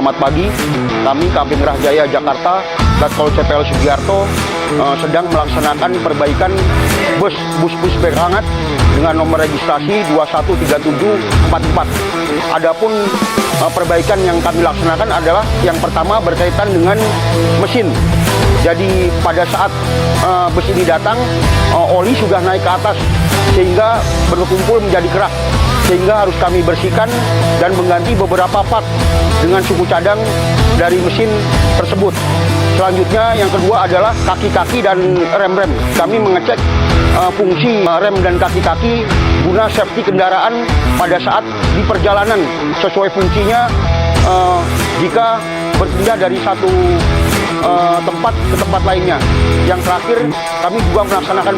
Selamat pagi, kami Kapingrah Jaya Jakarta, Letkol CPL Sugiarto sedang melaksanakan perbaikan bus Bekangat dengan nomor registrasi 213744. Adapun perbaikan yang kami laksanakan adalah yang pertama berkaitan dengan mesin. Jadi pada saat bus ini datang, oli sudah naik ke atas sehingga berkumpul menjadi kerak, sehingga harus kami bersihkan dan mengganti beberapa part dengan suku cadang dari mesin tersebut. Selanjutnya yang kedua adalah kaki-kaki dan rem-rem. Kami mengecek fungsi rem dan kaki-kaki guna safety kendaraan pada saat di perjalanan sesuai fungsinya jika berpindah dari satu tempat ke tempat lainnya. Yang terakhir, kami juga melaksanakan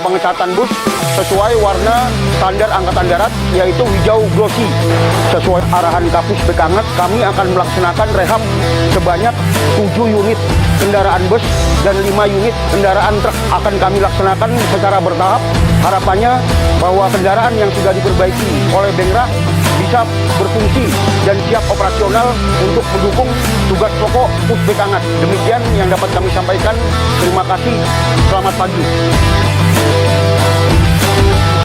pengecatan bus sesuai warna standar Angkatan Darat, yaitu hijau glossy. Sesuai arahan Kapus Bekangat, kami akan melaksanakan rehab sebanyak 7 unit kendaraan bus dan 5 unit kendaraan truk akan kami laksanakan secara bertahap. Harapannya bahwa kendaraan yang sudah diperbaiki oleh Bengrah bisa berfungsi dan siap operasional untuk mendukung tugas pokok Pus Bekangat. Demikian yang dapat kami sampaikan. Terima kasih. Selamat pagi.